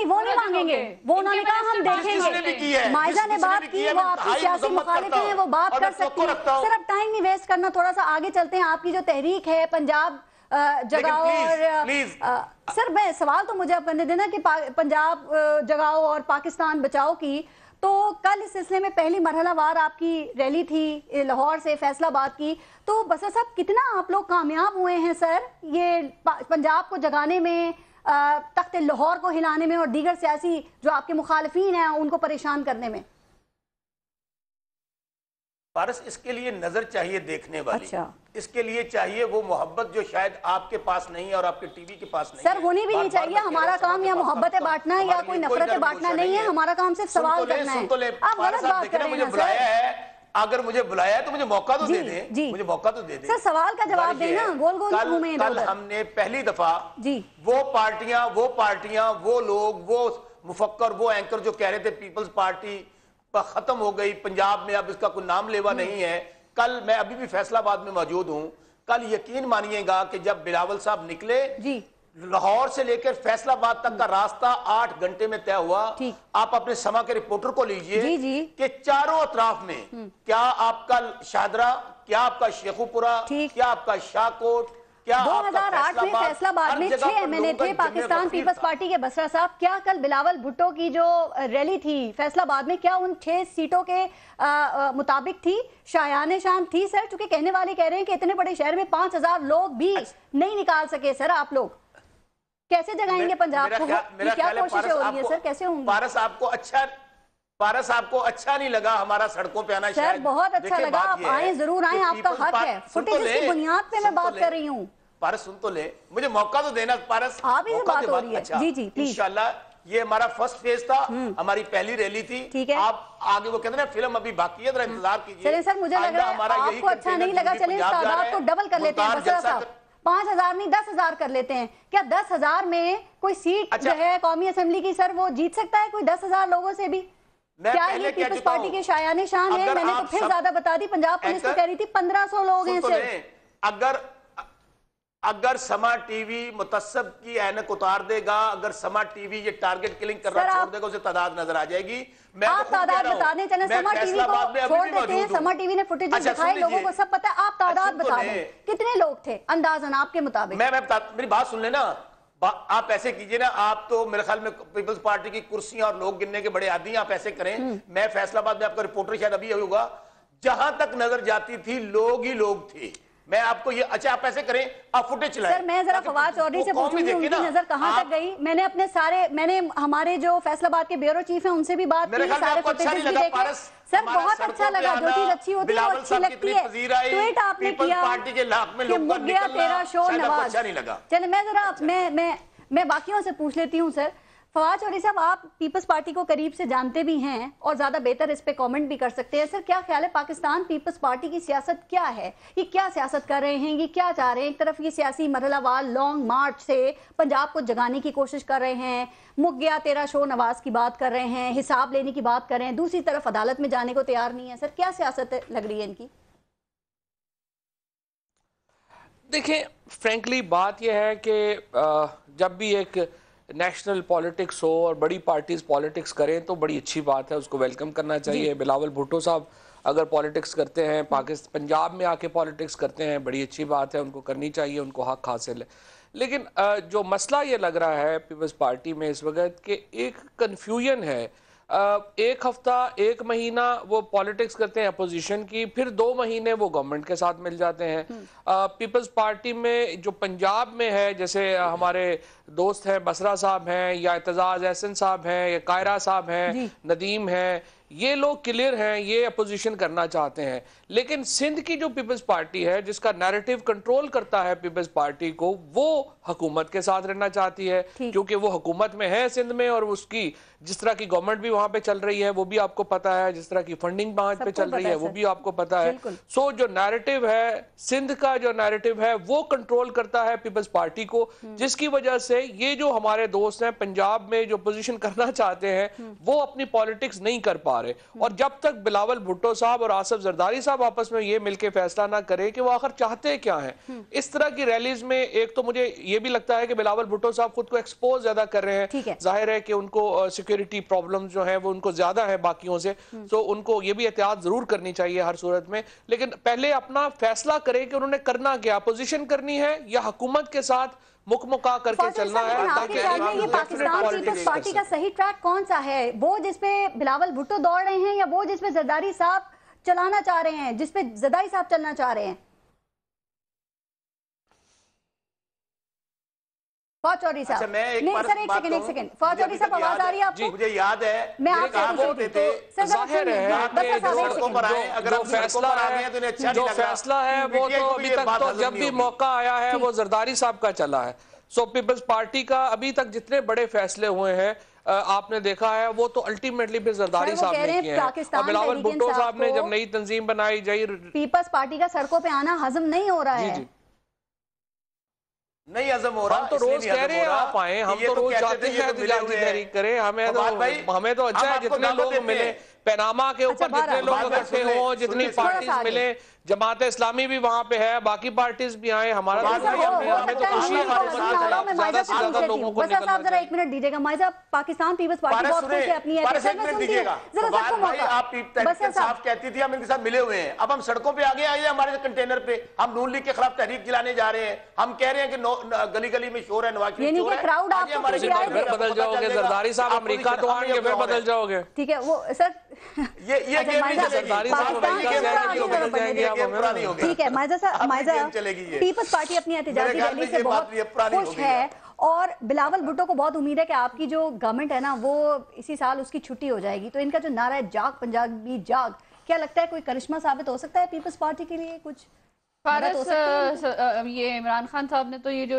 वो नहीं मांगेंगे, वो उन्होंने कहा हम देखेंगे। माइजा ने बात की, वो आपकी सियासी मुखालिफ हैं, वो बात कर सकती है। सर अब टाइम नहीं वेस्ट करना, थोड़ा सा आगे चलते हैं। आपकी जो तहरीक है पंजाब जगाओ, और सर मैं सवाल तो मुझे अब करने देना कि पंजाब जगाओ और पाकिस्तान बचाओ की, तो कल इस सिलसिले में पहली मरहलावार आपकी रैली थी लाहौर से फैसलाबाद की, तो बसर साहब कितना आप लोग कामयाब हुए हैं सर ये पंजाब को जगाने में, तख्त लाहौर को हिलाने में और दीगर सियासी जो आपके मुखालिफिन हैं उनको परेशान करने में? पारस, इसके लिए नजर चाहिए देखने वाली। अच्छा। इसके लिए चाहिए वो मोहब्बत जो शायद आपके पास नहीं है और आपके टीवी के पास नहीं सर, होनी भी नहीं चाहिए। हमारा काम या मोहब्बतें बांटना या कोई नफरतें बांटना नहीं है, हमारा काम सिर्फ सवाल करना है। आप गलत बात कर रहे हैं। मुझे बुलाया है, अगर मुझे बुलाया है तो मुझे मौका तो दे दें, मुझे मौका तो दे दें। सर सवाल का जवाब देना, गोल गोल घूमे। कल हमने पहली दफा वो पार्टियां वो लोग, वो मुफक्कर, वो एंकर जो कह रहे थे पीपल्स पार्टी खत्म हो गई पंजाब में, अब इसका कोई नाम लेवा नहीं है। कल मैं अभी भी फैसलाबाद में मौजूद हूं, कल यकीन मानिएगा कि जब बिलावल साहब निकले लाहौर से लेकर फैसलाबाद तक का रास्ता 8 घंटे में तय हुआ। आप अपने समा के रिपोर्टर को लीजिए कि चारों अतराफ में क्या आपका शाहदरा, क्या आपका शेखुपुरा, क्या आपका शाहकोट, 2008 में फैसलाबाद में 6 एमएनए थे पाकिस्तान पीपल्स पार्टी के। बसरा साहब, क्या कल बिलावल भुट्टो की जो रैली थी फैसलाबाद में, क्या उन 6 सीटों के मुताबिक थी, शायाने शान थी सर? चूंकि कहने वाले कह रहे हैं कि इतने बड़े शहर में 5000 लोग भी नहीं निकाल सके। सर आप लोग कैसे जगाएंगे पंजाब को? क्या कोशिशें हो रही है सर, कैसे होंगी? पारस आपको अच्छा नहीं लगा हमारा सड़कों पे आना? सर बहुत अच्छा लगा, आप आए, जरूर आए, आपका हक है। फुटेज की बुनियाद पे मैं बात कर रही हूँ। पारस सुन तो ले, मुझे मौका तो देना पारस। आप ही से बात हो रही है। जी जी प्लीज। इंशाल्लाह ये हमारा फर्स्ट फेज था, हमारी पहली रैली थी। ठीक है, आप आगे वो कहते हैं फिल्म अभी बाकी है, जरा इंतजार कीजिए। चलिए सर, मुझे लग रहा है आपको अच्छा नहीं लगा, चलिए तादाद को डबल कर लेते हैं। बसरा साहब 5000 नहीं 10,000 कर लेते हैं। क्या 10,000 में कोई सीट जो है कौमी असेंबली की सर वो जीत सकता है कोई 10,000 लोगों से भी? क्या ये पीपल्स पार्टी के शायाने शान है? मैंने तो फिर ज्यादा बता दी, पंजाब पुलिस तो कह रही थी 1500 लोग हैं सिर्फ। अगर समा टीवी मुतस्सब की ऐनक उतार देगा, अगर समा टीवी ये टारगेट किलिंग करना छोड़ देगा, उसे तादाद नजर आ जाएगी। आप तादाद बता दें, चले समा टीवी को छोड़ देते हैं, समा टीवी ने फुटेज दिखाई, लोगों को सब पता है। आप तादाद बता दें कितने लोग थे अंदाजन आपके मुताबिक? मेरी बात सुन लेना, आप ऐसे कीजिए ना, आप तो मेरे ख्याल में पीपल्स पार्टी की कुर्सियां और लोग गिनने के बड़े आदी हैं, आप ऐसे करें, मैं फैसलाबाद में आपका रिपोर्टर शायद अभी होगा, जहां तक नजर जाती थी लोग ही लोग थे। मैं आपको ये, अच्छा आप ऐसे करें, आप फुटेज चलाएं। सर मैं जरा फवाद चौधरी से पूछूंगी उनकी नजर कहां तक गई। मैंने हमारे जो फैसलाबाद के ब्यूरो चीफ हैं उनसे भी बात की, सारे फुटेज भी देखे। सर बहुत अच्छा लगा, जो चीज अच्छी होती है वो अच्छी लगती है। ट्वीट आपने किया कि मुझ गया तेरा शो नवाज। चले मैं जरा मैं बाकियों से पूछ लेती हूँ सर। फवाद चौधरी साहब, आप पीपल्स पार्टी को करीब से जानते भी हैं और ज्यादा बेहतर इस पे कमेंट भी कर सकते हैं। सर क्या ख्याल है, पाकिस्तान पीपल्स पार्टी की सियासत क्या है? ये क्या सियासत कर रहे हैं, ये क्या चाह रहे हैं? एक तरफ ये सियासी मरहलावार लॉन्ग मार्च से पंजाब को जगाने की कोशिश कर रहे हैं, मुक गया तेरा शो नवाज की बात कर रहे हैं, हिसाब लेने की बात कर रहे हैं, दूसरी तरफ अदालत में जाने को तैयार नहीं है। सर क्या सियासत लग रही है इनकी? देखिए फ्रैंकली बात यह है कि जब भी एक नेशनल पॉलिटिक्स हो और बड़ी पार्टीज पॉलिटिक्स करें तो बड़ी अच्छी बात है, उसको वेलकम करना चाहिए। बिलावल भुट्टो साहब अगर पॉलिटिक्स करते हैं, पाकिस्तान पंजाब में आके पॉलिटिक्स करते हैं, बड़ी अच्छी बात है, उनको करनी चाहिए, उनको हक हासिल है। लेकिन जो मसला ये लग रहा है पीपल्स पार्टी में इस वक्त कि एक कन्फ्यूजन है। एक हफ्ता एक महीना वो पॉलिटिक्स करते हैं अपोजिशन की, फिर 2 महीने वो गवर्नमेंट के साथ मिल जाते हैं। पीपल्स पार्टी में जो पंजाब में है, जैसे हमारे दोस्त हैं बसरा साहब हैं या एतजाज एहसन साहब हैं या कायरा साहब हैं, नदीम हैं یہ لوگ کلیئر ہیں، یہ اپوزیشن کرنا چاہتے ہیں، لیکن سندھ کی جو پیپلز پارٹی ہے جس کا نیریٹو کنٹرول کرتا ہے پیپلز پارٹی کو، وہ حکومت کے ساتھ رہنا چاہتی ہے کیونکہ وہ حکومت میں ہے سندھ میں، اور اس کی جس طرح کی گورنمنٹ بھی وہاں پہ چل رہی ہے وہ بھی آپ کو پتا ہے، جس طرح کی فنڈنگ وہاں پہ چل رہی ہے وہ بھی آپ کو پتا ہے. سو جو نیریٹو ہے سندھ کا، جو نیریٹو ہے وہ کنٹرول کرتا ہے پیپلز پارٹی کو، جس کی وجہ سے یہ جو ہمارے دوست ہیں پنجاب میں جو پوزیشن کرنا چاہتے ہیں وہ اپنی پالیٹکس نہیں کر پا رہے. اور جب تک بلاول بھٹو صاحب اور آصف زرداری صاحب آپس میں یہ مل کے فیصلہ نہ کرے کہ وہ آخر چاہتے کیا ہیں، اس طرح کی ریلیز میں ایک تو مجھے یہ بھی لگتا ہے کہ بلاول بھٹو صاحب خود کو ایکسپوز زیادہ کر رہے ہیں. ظاہر ہے کہ ان کو سیکیورٹی پرابلمز جو ہیں وہ ان کو زیادہ ہے باقیوں سے، سو ان کو یہ بھی احتیاط ضرور کرنی چاہیے ہر صورت میں، لیکن پہلے اپنا فیصلہ کرے کہ انہوں نے کرنا کیا، اپوزیشن کرنی ہے یا حکومت کے ساتھ مکمکا کر کے چلنا ہے. یہ پاکستان پیپلز پارٹی کا صحیح ٹریک کون سا ہے؟ وہ جس پہ بلاول بھٹو دوڑ رہے ہیں یا وہ جس پہ زرداری صاحب چلانا چاہ رہے ہیں، جس پہ زرداری صاحب چلنا چاہ رہے ہیں؟ فواد چودھری صاحب، نہیں سر ایک سیکنڈ، فواد چودھری صاحب آواز آ رہی ہے آپ کو؟ مجھے یاد ہے میں آپ سے بولتے تھے ظاہر ہے جو فیصلہ ہے وہ تو ابھی تک تو جب بھی موقع آیا ہے وہ زرداری صاحب کا چلا ہے. سو پیپلز پارٹی کا ابھی تک جتنے بڑے فیصلے ہوئے ہیں آپ نے دیکھا ہے وہ تو الٹیمیٹلی پھر زرداری صاحب نے کیے ہیں. اور بلاول بھٹو صاحب نے جب نئی تنظیم بنائی پیپلز پارٹی کا سڑکوں پہ آنا ہضم نہیں ہو رہا ہے. نہیں عزم ہو رہا، ہم تو روز کہہ رہے ہیں آپ آئیں، ہم تو روز چاہتے ہیں احتجاجی تحریک کریں، ہمیں تو اچھا ہے جتنے لوگ ملیں، پیناما کے اوپر جتنے لوگ اکٹھے ہوں، جتنی پارٹیز ملیں، جماعت اسلامی بھی وہاں پہ ہے، باقی پارٹیز بھی آئیں، ہمارا ہمیں تو خوشی ہے زیادہ سے زیادہ لوگوں کو نکلنا چاہیے. ذرا ایک منٹ دیجئے گا مائزہ، پاکستان پیپلز پارٹی بہت خوش ہے اپنی صاف کہتی تھی ہم ان کے ساتھ ملے ہوئے ہیں، اب ہم سڑکوں پہ آگے آئے ہیں ہمارے کنٹینر پہ، ہم نون لیگ کے خلاف تحریک جلانے جا رہے ہیں، ہم کہہ رہے ہیں کہ گلی گلی میں شور ہے، نواز شریف شور ہے. پھر بدل جاؤ گے زرداری صاحب، امریکہ تو آئیں گے پھر بدل جاؤ گے. ٹھیک ہے وہ سر یہ ٹھیک ہے مائزہ پیپلز پارٹی اپنی احتجاجی ریلی سے بہت خوش ہے، اور بلاول بھٹو کو بہت امید ہے کہ آپ کی جو گورنمنٹ ہے نا وہ اسی سال اس کی چھٹی ہو جائے گی، تو ان کا جو نعرہ ہے جاگ پنجابی جاگ، کیا لگتا ہے کوئی کرشمہ ثابت ہو سکتا ہے پیپلز پارٹی کے لیے کچھ؟ فارس یہ عمران خان صاحب نے تو یہ جو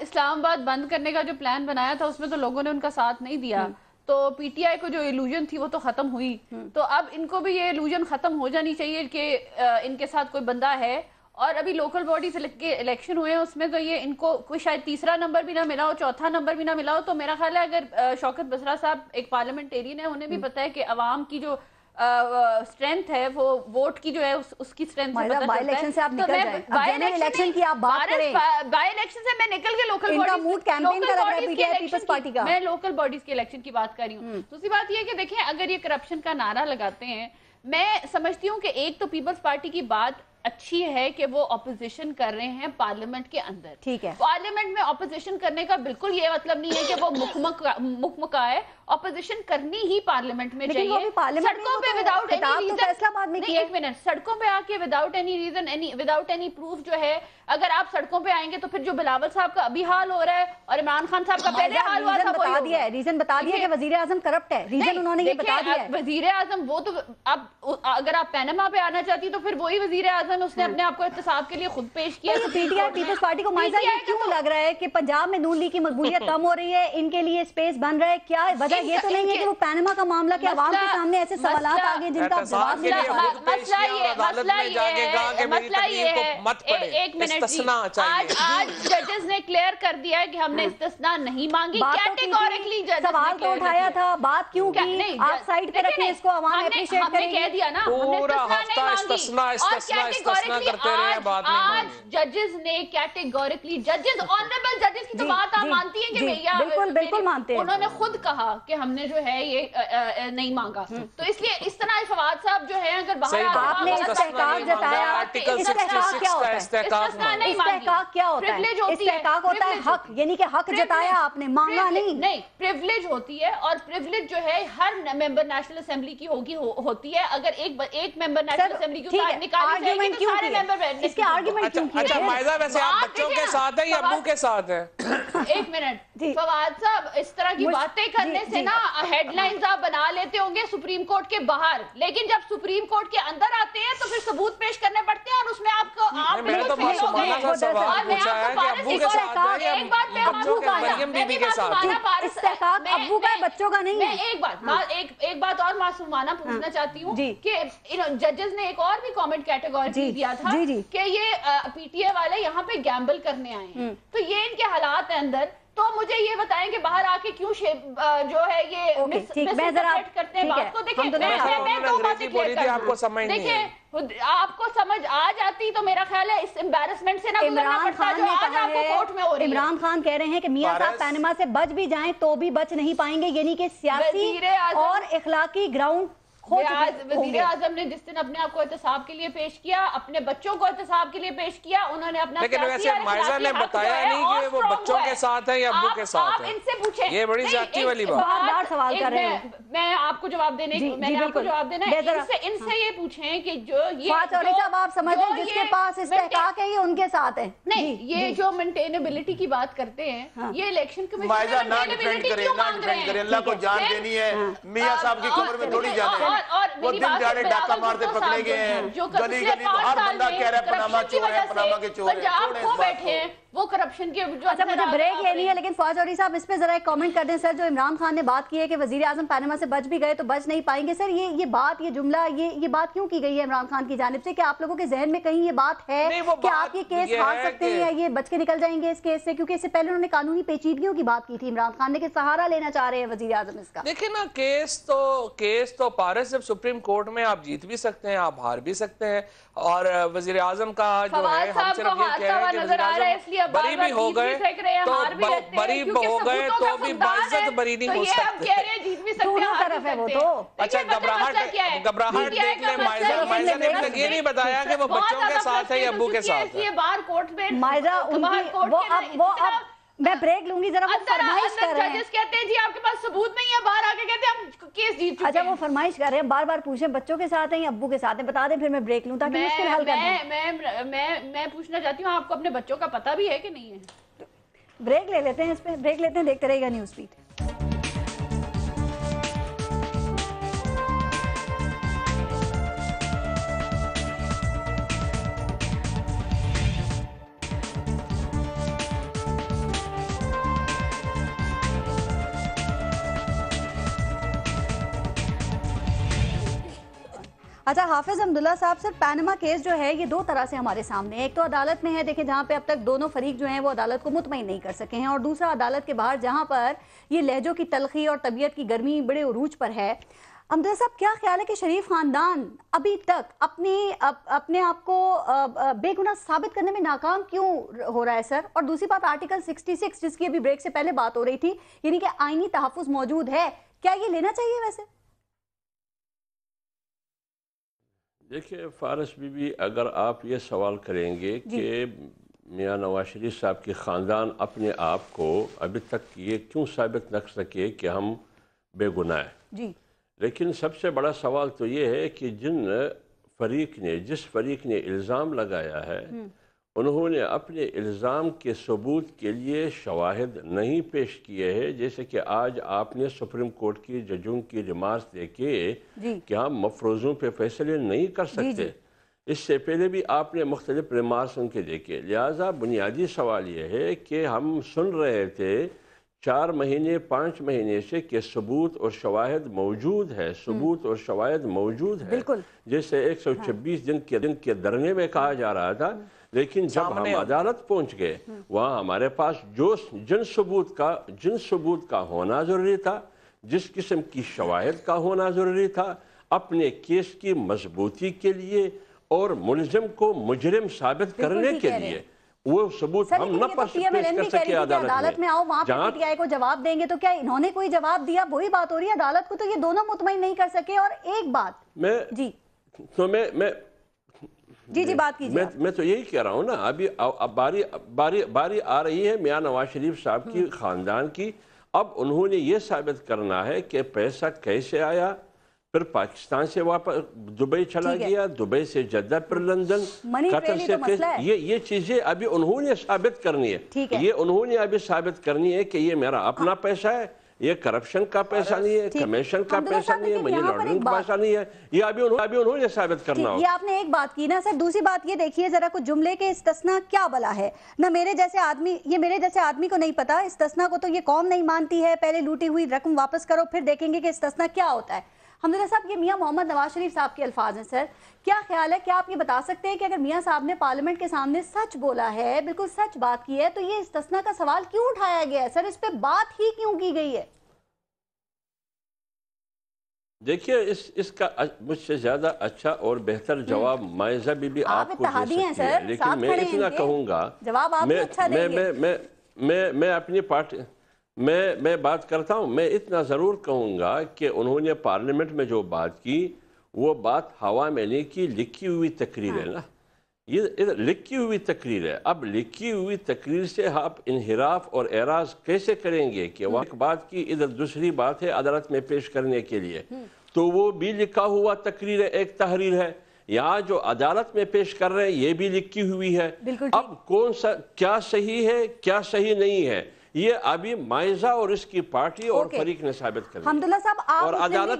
اسلام آباد بند کرنے کا جو پلان بنایا تھا اس میں تو لوگوں نے ان کا ساتھ نہیں دیا، تو پی ٹی آئی کو جو ایلوژن تھی وہ تو ختم ہوئی، تو اب ان کو بھی یہ ایلوژن ختم ہو جانی چاہیے کہ ان کے ساتھ کوئی بندہ ہے. اور ابھی لوکل باڈی سے الیکشن ہوئے ہیں، اس میں تو یہ ان کو کوئی شاید تیسرا نمبر بھی نہ ملا ہو، چوتھا نمبر بھی نہ ملا ہو، تو میرا خیال ہے اگر شوکت بسرا صاحب ایک پارلیمنٹیرین ہے، انہیں بھی پتہ ہے کہ عوام کی جو اسٹرینتھ ہے وہ ووٹ کی جو ہے اس کی اسٹرینتھ سے بائی الیکشن سے آپ نکل جائیں، جنرل الیکشن کی آپ بات کریں، بائی الیکشن سے میں نکل کے لوکل ان کا موڈ کیمپین کا لگ رہا ہے P T I peoples party کا، میں لوکل باڈیز کے الیکشن کی بات کر رہی ہوں. دوسری بات یہ ہے کہ دیکھیں اگر یہ کرپشن کا نعرہ لگاتے ہیں، میں سمجھتی ہوں کہ ایک تو پیپلز پارٹی کی بات اچھی ہے کہ وہ اپوزیشن کر رہے ہیں پارلیمنٹ کے اندر، ٹھیک ہے، پارلیمنٹ میں اپوزیشن کرنے کا بالکل یہ مطلب نہیں ہے کہ وہ مکمکا ہے، اپوزیشن کرنی ہی پارلیمنٹ میں چاہیے، سڑکوں پہ وداؤٹ اینی ریزن، ایک منٹ، سڑکوں پہ آ کے without any reason, without any proof جو ہے، اگر آپ سڑکوں پہ آئیں گے تو پھر جو بلاول صاحب کا ابھی حال ہو رہا ہے اور عمران خان صاحب کا پہلے حال ہوا تھا، بتا دیا ہے ریزن، بتا دیا کہ وزیر اعظم کرپٹ ہے، ریزن انہوں نے یہ بتا دیا ہے. وزیر اعظم وہ تو اب اگر آپ پینما پہ آنا چاہتی تو پھر وہی وزیر اعظم اس نے اپنے آپ کو احتساب کے لیے خود پیش کیا. P T I peoples party کو مائزہ یہ کیوں لگ رہا ہے کہ پنجاب میں نون لیگ کی مقبولیت کم ہو رہی ہے، ان کے لیے اسپیس بن رہا ہے، کیا وجہ یہ تو نہیں ہے کہ وہ پینما کا معاملہ کہ عوام کے سامنے ایسے سوالات آگے جن کا جواب ملا؟ مسئلہ یہ ہے ایک منٹ، آج ججز نے کلیئر کر دیا ہے کہ ہم نے استثناء نہیں مانگی، کیٹیگورکلی سوال تو اٹھایا تھا، بات کیوں کی؟ آپ سائڈ پہ رکھیں اس کو، عوام اپریشیٹ کریں گے. ہم نے کہہ دیا نا پورا ہفتہ استثناء کرتے رہے، آج ججز نے کیٹیگورکلی، ججز آنریبل ججز کی تو بات آپ مانتی ہیں کہ بالکل مانتے ہیں، انہوں نے خود کہا کہ ہم نے جو ہے یہ نہیں مانگا، تو اس لیے اس طرح فواد صاحب جو ہے اگر باہر آپ نے استحقاق جتایا، استحقاق کیا ہوتا ہے؟ استحقاق کیا ہوتا ہے؟ استحقاق ہوتا ہے حق، یعنی کہ حق جتایا آپ نے، مانگا نہیں. نہیں، پریولیج ہوتی ہے، اور پریولیج جو ہے ہر ممبر نیشنل اسمبلی کی ہوتی ہے. اگر ایک ممبر نیشنل اسمبلی کی نکالی جائے گی تو سارے ممبر اس کے آرگیومنٹ کیوں کیے؟ اچھا مائزہ ویسے آپ بچوں کے ساتھ ہیں یا ابو کے ساتھ ہیں؟ एक मिनट फवाद साहब, इस तरह की बातें करने से ना हेडलाइंस आप बना लेते होंगे सुप्रीम कोर्ट के बाहर, लेकिन जब सुप्रीम कोर्ट के अंदर आते हैं तो फिर सबूत पेश करने पड़ते हैं और उसमें आपको आप मैं तो मासूमाना सा सवाल पूछा है कि अब्बू के साथ है या बच्चों के, मरियम बीबी के साथ? अब्बू का बच्चों का नहीं है। मैं एक बात और मासूमाना पूछना चाहती हूँ कि जजेस ने एक और भी कमेंट कैटेगरी दिया था कि ये पीटीए वाले यहाँ पे गैम्बल करने आए हैं, तो ये इनके हालात है अंदर, तो मुझे ये बताएं कि बाहर आके क्यों जो है ये मिसइंटरप्रेट करते हैं बात को। देखिए मैं दो बातें क्लियर कर, आपको समझ नहीं देखिए आपको समझ आ जाती तो मेरा ख्याल है इस एम्बैरसमेंट से ना गुजरना पड़ता जो आज आपको कोर्ट में हो रही है। इमरान खान कह रहे हैं कि मियां साहब पैनमा से बच भी जाएं तो भी बच नहीं पाएंगे, यानी कि सियासी और इखलाकी ग्राउंड वज़ीर आज़म ने जिस दिन अपने आप को एहतसाब के लिए पेश किया, अपने बच्चों को एहतसाब के लिए पेश किया, उन्होंने अपना लेकिन वैसे माइजा ने बताया नहीं कि वो बच्चों के साथ है या अब्बू के साथ है। इनसे पूछें, ये बड़ी ज्यादती वाली बात। सवाल कर रहे हैं, मैं आपको जवाब देने मैंने आपको जवाब देना है। इनसे ये पूछें कि जो ये आप समझ रहे हैं जिसके पास इस्तेहकाक है ये उनके साथ है। नहीं, ये जो मेंटेनेबिलिटी की बात करते हैं ये इलेक्शन कमीशन अल्लाह को जान देनी है, मियां साहब की कब्र में थोड़ी जाने वो दिन दिहाड़े डाका मारते पकड़े गए हैं, गली गली तो हर बंदा कह रहा है पनामा चोर है, पनामा के चोर है। बैठे हैं वो करप्शन के जो अच्छा मुझे ब्रेक लेनी है, लेकिन फौज चौधरी साहब इस पे जरा एक कमेंट कर दें सर। जो इमरान खान ने बात की है कि वजीर आजम पैनमा से बच भी गए तो बच नहीं पाएंगे, सर ये बात, ये जुमला, ये बात क्यों की गई है इमरान खान की जानिब से? कि आप लोगों के जहन में कहीं ये बात है कि आप ये केस हार सकते हैं या ये बच के निकल जाएंगे इस केस से? क्योंकि इससे पहले उन्होंने कानूनी पेचीदगियों की बात की थी इमरान खान ने कि सहारा लेना चाह रहे हैं वजीर आजम इसका। देखिए ना, केस तो पारस जब सुप्रीम कोर्ट में आप जीत भी सकते हैं, आप हार भी सकते हैं। और वजीर आजम का जो है हम सिर्फ ये कह रहे हैं कि बरी भी हो गए तो बरी हो गए तो भी बाइज्जत बरी नहीं हो सकते। अच्छा घबराहट देख ले माइजा ने ये नहीं बताया कि वो बच्चों के साथ है या अब्बू के साथ है। बाहर कोर्ट में माइजा वो अब मैं ब्रेक लूंगी जरा। वो फरमाइश कर रहे हैं, कहते हैं जी आपके पास सबूत नहीं है, बाहर आके कहते हैं हम केस जीत चुके हैं। अच्छा वो फरमाइश कर रहे हैं, बार बार पूछें बच्चों के साथ हैं या अब्बू के साथ हैं, बता दें फिर मैं ब्रेक लूं ताकि मुश्किल हल कर दें। मैं पूछना चाहती हूँ आपको अपने बच्चों का पता भी है कि नहीं है? ब्रेक ले लेते हैं, इस पे ब्रेक लेते हैं, देखते रहेगा न्यूज़ फीड। अच्छा हाफिज अब्दुल्ला साहब, सर पैनमा केस जो है ये दो तरह से हमारे सामने है। एक तो अदालत में है, देखें जहाँ पे अब तक दोनों फरीक जो हैं वो अदालत को मुतमईन नहीं कर सके हैं, और दूसरा अदालत के बाहर जहाँ पर ये लहजों की तलखी और तबीयत की गर्मी बड़े उरूज पर है। अब्दुल्ला साहब क्या ख्याल है कि शरीफ खानदान अभी तक अपने आप को बेगुनाह साबित करने में नाकाम क्यों हो रहा है सर? और दूसरी बात आर्टिकल 66 जिसकी अभी ब्रेक से पहले बात हो रही थी, यानी कि आईनी तहफ़्फ़ुज़ मौजूद है, क्या ये लेना चाहिए वैसे? देखिए फारस बीबी, अगर आप ये सवाल करेंगे कि मियां नवाज शरीफ साहब के ख़ानदान अपने आप को अभी तक ये क्यों साबित न कर सके कि हम बेगुनाह हैं, जी, लेकिन सबसे बड़ा सवाल तो ये है कि जिस फरीक ने इल्ज़ाम लगाया है उन्होंने अपने इल्ज़ाम के सबूत के लिए शवाहिद नहीं पेश किए हैं। जैसे कि आज आपने सुप्रीम कोर्ट की जजों की रिमार्क्स देखे कि हम मफरूज़ों पे फैसले नहीं कर सकते, इससे पहले भी आपने मुख्तलिफ रिमार्क्स उनके देखे। लिहाजा बुनियादी सवाल ये है कि हम सुन रहे थे 4 महीने 5 महीने से कि सबूत और शवाहिद मौजूद है, सबूत और शवाहिद मौजूद है, जैसे 126 दिन के धरने में कहा जा रहा था। लेकिन जब हम अदालत पहुंच गए वहाँ हमारे पास जिन सबूत का होना ज़रूरी था, जिस किस्म की शवाहिद का होना ज़रूरी था अपने केस की मजबूती के लिए और मुलजिम को मुजरिम साबित करने के लिए, वो सबूत हम न पेश कर सके अदालत में। आओ वहाँ पीटीआई को जवाब देंगे तो क्या इन्होंने कोई जवाब दिया? वही बात हो रही है, अदालत को तो ये दोनों मुतमईन नहीं कर सके। और एक बात जी बात कीजिए। मैं तो यही कह रहा हूँ ना, अभी बारी आ रही है मियां नवाज शरीफ साहब की खानदान की। अब उन्होंने ये साबित करना है कि पैसा कैसे आया, फिर पाकिस्तान से वापस दुबई चला गया, दुबई से जद्दा फिर लंदन, कतर से फिर ये चीजें अभी उन्होंने साबित करनी है, ये उन्होंने अभी साबित करनी है कि ये मेरा अपना पैसा है, ये करप्शन का पैसा नहीं है, कमीशन का पैसा नहीं है, मनी लॉन्ड्रिंग का पैसा नहीं है, ये अभी उन्होंने साबित करना होगा। ये आपने एक बात की ना सर। दूसरी बात ये देखिए जरा, कुछ जुमले के इस्तिस्ना क्या बला है ना, मेरे जैसे आदमी को नहीं पता इस्तिस्ना को, तो ये कौम नहीं मानती है, पहले लूटी हुई रकम वापस करो फिर देखेंगे कि इस्तिस्ना क्या होता है। हमदुल्ला साहब, ये मियां मोहम्मद नवाज शरीफ साहब के अल्फाज हैं सर, क्या ख्याल है, क्या आप ये बता सकते हैं कि अगर मियां साहब ने पार्लियामेंट के सामने सच बोला है, बिल्कुल सच बात की है, तो ये इस्तिस्ना का सवाल क्यों उठाया गया है सर, इस पे बात ही क्यों की गई है? देखिए इसका मुझसे ज्यादा अच्छा और बेहतर जवाब माइजा बीबी आपको दे सकती है, लेकिन मैं इतना कहूंगा, जवाब आप अच्छा देंगे। मैं अपनी पार्टी मैं बात करता हूं, मैं इतना जरूर कहूंगा कि उन्होंने पार्लियामेंट में जो बात की वो बात हवा में नहीं की, लिखी हुई तकरीर है ना, ये लिखी हुई तकरीर है। अब लिखी हुई तकरीर से आप इनहिराफ और एराज कैसे करेंगे कि वहाँ एक बात की इधर दूसरी बात है अदालत में पेश करने के लिए, तो वो भी लिखा हुआ तकरीर है, एक तहरीर है। यहाँ जो अदालत में पेश कर रहे हैं ये भी लिखी हुई है। अब कौन सा क्या सही है क्या सही नहीं है ये अभी माइजा और इसकी पार्टी और फरीक ने साबित कर दिया। हमदुल्ला साहब, आप और अदालत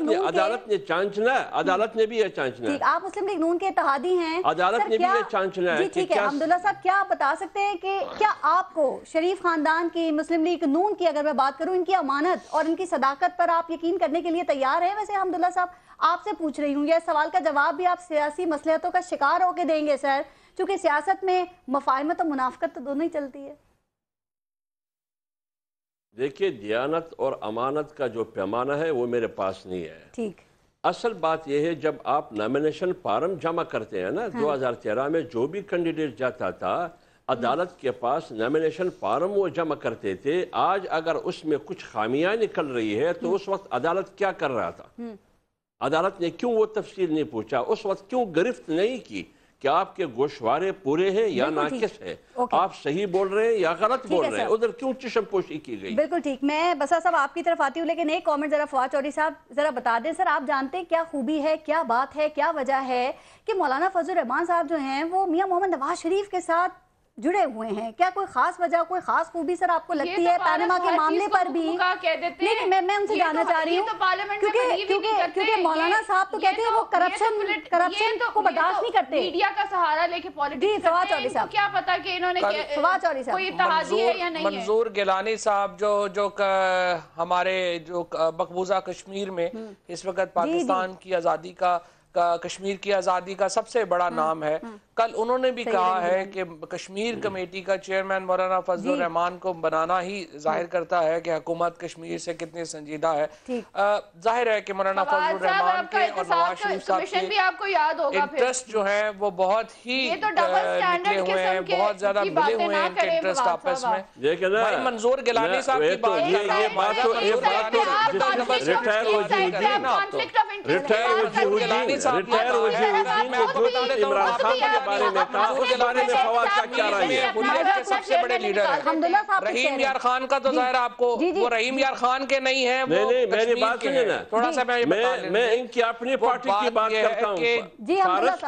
ने जांचना है, अदालत ने भी ये जांचना है। आप मुस्लिम लीग नून के इत्तेहादी हैं, अदालत ने भी ये जांचना है। ठीक है हमदुल्ला साहब, क्या आप बता सकते हैं कि क्या आपको शरीफ खानदान की, मुस्लिम लीग नून की अगर मैं बात करूं, इनकी अमानत और इनकी सदाकत पर आप यकीन करने के लिए तैयार हैं? वैसे हमदुल्ला साहब आपसे पूछ रही हूँ, यह सवाल का जवाब भी आप सियासी मसलहतों का शिकार होकर देंगे सर, क्योंकि सियासत में मफाहमत और मुनाफकत तो दोनों ही चलती है। देखिए, दियानत और अमानत का जो पैमाना है वो मेरे पास नहीं है। ठीक, असल बात यह है जब आप नॉमिनेशन फॉर्म जमा करते हैं ना, 2013 में जो भी कैंडिडेट जाता था अदालत के पास नॉमिनेशन फॉर्म वो जमा करते थे। आज अगर उसमें कुछ खामियां निकल रही है तो उस वक्त अदालत क्या कर रहा था? अदालत ने क्यों वो तफसील नहीं पूछा? उस वक्त क्यों गिरफ्त नहीं की कि आपके गोशवारे पूरे हैं या नाकिस है, आप सही बोल रहे हैं या गलत बोल रहे हैं? उधर क्यों चश्मपोशी की गई? बिल्कुल ठीक। मैं बसा साहब आपकी तरफ आती हूँ, लेकिन एक कमेंट जरा फवाद चौधरी साहब जरा बता दें सर, आप जानते हैं क्या खूबी है, क्या बात है, क्या वजह है कि मौलाना फजल रहमान साहब जो हैं वो मियां मोहम्मद नवाज शरीफ के साथ जुड़े हुए हैं? क्या कोई खास वजह, कोई खास खूबी सर आपको लगती है पैनामा के मामले पर भी? नहीं, मैं उनसे जानना चाह रही हूँ, क्योंकि मौलाना साहब तो कहते हैं वो करप्शन को बर्दाश्त नहीं करते, मीडिया का सहारा लेके पॉलिटिक्स फवाद चौधरी साहब, क्या पता कि इन्होंने फवाद चौधरी साहब कोई इत्तेहादी है या नहीं है? मंजूर गिलानी साहब जो हमारे जो मकबूजा कश्मीर में इस वक्त पाकिस्तान की आज़ादी का कश्मीर की आज़ादी का सबसे बड़ा नाम है, कल उन्होंने भी कहा है कि कश्मीर कमेटी का चेयरमैन मौलाना फजल रहमान को बनाना ही जाहिर करता है कि हुकूमत कश्मीर से कितनी संजीदा है। जाहिर है कि मौलाना फजल रहमान के और नवाज शरीफ साहब के इंटरेस्ट जो है वो बहुत ही निकले हुए हैं, बहुत ज्यादा मिले हुए हैं इनके इंटरेस्ट आपस में। मंजूर गिलानी साहब की बारे में कहा, उसके बारे में फवाद का क्या राय है? हुर्रियत के सबसे बड़े लीडर हैं रहीम यार खान का, तो जाहिर आपको वो रहीम यार खान के नहीं है, नहीं मेरी बात सुनिए ना थोड़ा सा, मैं इनकी अपनी पार्टी की बात करता हूँ,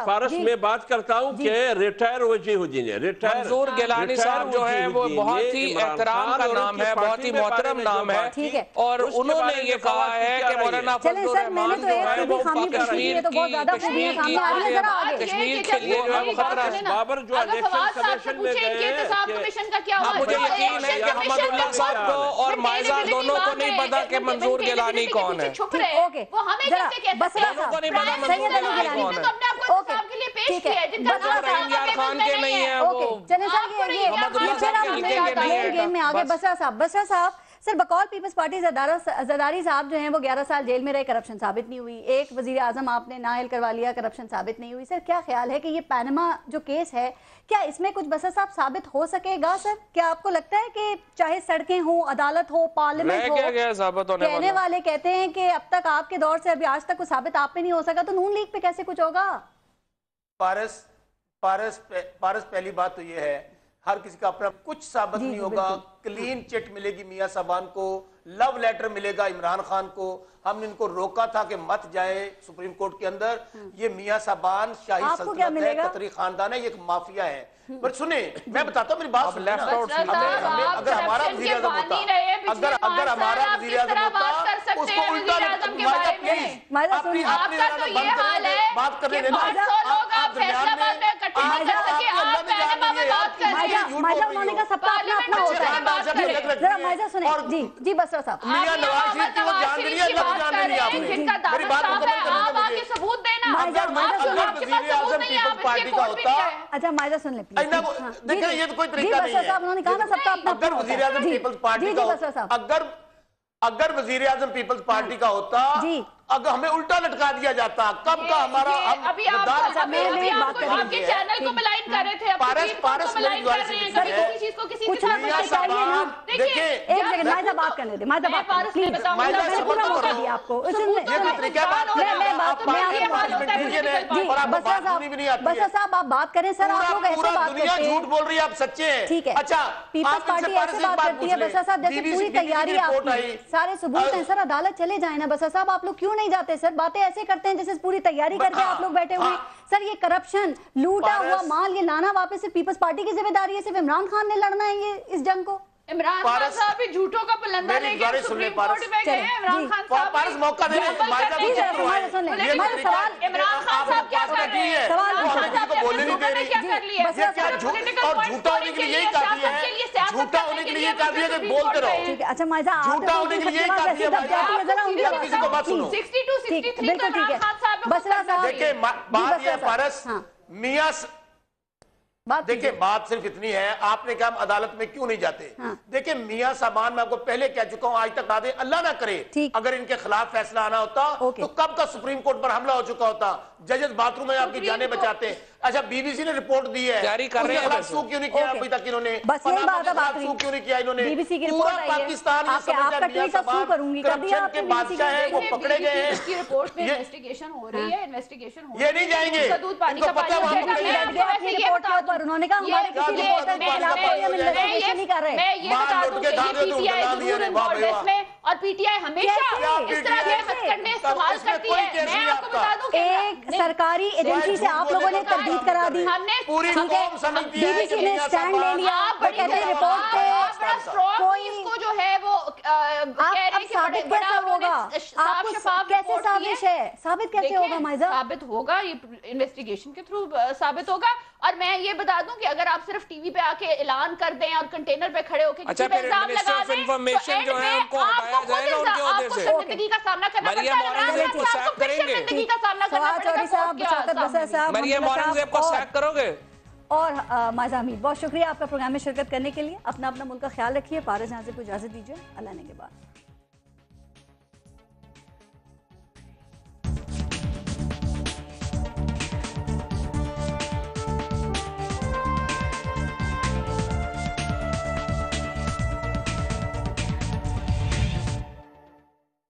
फारस में बात करता हूँ कि रिटायर वजीहुद्दीन है, रिटायर मंजूर गिलानी साहब जो है वो बहुत ही एहतराम का नाम है, बहुत ही मोहतरम नाम है, और उन्होंने ये कहा है कि मौलाना फजल रहमान जो है वो कश्मीर के लिए बाबर जो इलेक्शन कमीशन में गए, मुझे यकीन है कि अहमदुल्लाह साहब को और माइजा दोनों को नहीं पता कि मंजूर गिलानी कौन है। वो हमें कैसे कहते हैं? दोनों को नहीं पता मंजूर गिलानी कौन है। रहीम यार खान के नहीं है वो, अहमदुल्लाह साहब के लिखे के नहीं है। गेम में आगे बसरा साहब सर, बकौल पीपल्स पार्टी जरदारी साहब जो हैं वो 11 साल जेल में रहे, करप्शन साबित नहीं हुई, एक वजीर आजम आपने नाअहल करवा लिया, करप्शन साबित नहीं हुई। सर क्या ख्याल है कि ये पैनामा जो केस है, क्या इसमें कुछ बसर साहब साबित हो सकेगा? सर क्या आपको लगता है कि चाहे सड़कें हो, अदालत हो, पार्लियामेंट हो, कहने वाले कहते हैं कि अब तक आपके दौर से अभी आज तक कुछ साबित आप पे नहीं हो सका, तो नून लीग पे कैसे कुछ होगा? पारस पहली बात तो ये है, हर किसी का अपना कुछ साबित नहीं होगा, क्लीन चिट मिलेगी मियां साहबान को, लव लेटर मिलेगा इमरान खान को। हमने इनको रोका था कि मत जाए सुप्रीम कोर्ट के अंदर। ये मियां साबान शाही सल्तनत है, कतरी खानदान है, ये एक माफिया है। पर सुने, मैं बताता हूँ, मेरी बात सुनिए ना। अगर हमारा वज़ीर आज़म होता, अगर हमारा वज़ीर आज़म होता, उसको उल्टा मायदा प्लीज अपनी बात करने देना। आप दरमियान में उन्होंने कहा सबका अपना अपना होता है। जरा मायदा सुने। जी बसरा साहब, मियां नवाज शरीफ की वो जान नहीं है, अल्लाह की जान नहीं है आपने। मेरी बात मुकम्मल करने दो मुझे। सबूत देना। अगर वज़ीर आज़म पीपल्स पार्टी का होता, अच्छा मायदा सुन ले प्लीज। देखिए ये तो कोई तरीका नहीं है। उन्होंने कहा ना सबका अपना। अगर वज़ीर आज़म पीपल्स पार्टी का अगर वज़ीर आज़म पीपल्स पार्टी का होता, अगर हमें उल्टा लटका दिया जाता, कब का हमारा अभी आपके चैनल को मलाइन कर रहे थे, पारस मेरी गुजारिश है, किसी चीज को किसी के साथ देखिए एक सेकंड मायदा बात करने दे। मायदा बात पारस ने बताऊं, मैंने पूरा मौका दिया आपको। बसरा साहब आप बात करें सर, आप लोग ऐसे बात दुनिया झूठ बोल रही है, आप सच्चे हैं। ठीक है, अच्छा पीपल्स पार्टी ऐसे बात करती है। बसरा साहब जैसे पूरी तैयारी आपकी, सारे सबूत हैं सर, अदालत चले जाए ना। बसरा साहब आप लोग क्यों नहीं जाते सर? बातें ऐसे करते हैं जैसे पूरी तैयारी करके आप लोग बैठे हुए। सर ये करप्शन, लूटा हुआ माल, ये लाना वापस से पीपल्स पार्टी की जिम्मेदारी है। सिर्फ इमरान खान ने लड़ना है ये इस जंग को। इमरान खान साहब भी झूठों का पलंदा लेके सुप्रीम कोर्ट में गए। इमरान खान साहब पारस मौका दे, इमरान खान साहब क्या कर रहे हैं? बोलने नहीं दे रही। और झूठा होने के लिए यही काफी है, झूठा होने के लिए यही काफी है कि बोलते रहो। ठीक है, अच्छा मायदा झूठा होने के लिए यही काफी है। किसी को मत सुनो। 62-63 बिल्कुल ठीक है। बसरा साहब देखिए बात यह पारस मियां, देखिए बात सिर्फ इतनी है, आपने कहा हम अदालत में क्यों नहीं जाते। देखिए मियां साहबान, मैं आपको पहले कह चुका हूं, आज तक बातें अल्लाह ना करे, अगर इनके खिलाफ फैसला आना होता तो कब का सुप्रीम कोर्ट पर हमला हो चुका होता। जजेस बाथरूम में आपकी जाने बचाते हैं। अच्छा बीबीसी ने रिपोर्ट दी है, जारी कर रहे हैं, सू क्यों नहीं किया अभी तक इन्होंने? बस यही बात है, बात सू क्यों नहीं किया इन्होंने? बीबीसी की पूरा रिपोर्ट पाकिस्तान ये समझता है मियां साहबान करप्शन के बादशाह हैं, वो पकड़े गए हैं। इसकी रिपोर्ट में इन्वेस्टिगेशन हो रही है, इन्वेस्टिगेशन हो रही है। ये नहीं जाएंगे, इनको पता है वहां पकड़े गए। रिपोर्ट के ऊपर उन्होंने कहा हमारे किसी रिपोर्टर के खिलाफ कोई हम इन्वेस्टिगेशन नहीं कर रहे। मैं ये बता दूं कि पीटीआई जरूर इन्वॉल्व है इसमें, और पीटीआई हमेशा इस तरह के हथकंडे इस्तेमाल करती है। मैं आपको बता दूं कि एक सरकारी एजेंसी से आप लोगों ने तब्दील करा दी, पूरी कौम समझती है बीबीसी ने स्टैंड ले लिया। वो कहते हैं रिपोर्ट पे कोई इसको जो है वो आप साबित कैसे होगा? आपको कैसे साबित है? साबित कैसे होगा माइजा? साबित होगा, ये इन्वेस्टिगेशन के थ्रू साबित होगा। और मैं ये बता दूं कि अगर आप सिर्फ टीवी पे आके ऐलान कर दें और कंटेनर पे खड़े होकर अच्छा फिर मिनिस्टर ऑफ इंफॉर्मेशन जो है उनको हटाया जाएगा उनके ओहदे से। शर्मिंदगी का सामना करना पड़ता है। मरियम को सैक करेंगे? शर्मिंदगी का सामना करना पड़ेगा। मरियम औरंगजेब को सैक करोगे? और माइजा हमीद, बहुत शुक्रिया आपका प्रोग्राम में शिरकत करने के लिए। अपना अपना मुल्क का ख्याल रखिए। पारस यहाँ से इजाजत दीजिए, अल्लाह ने के बाद।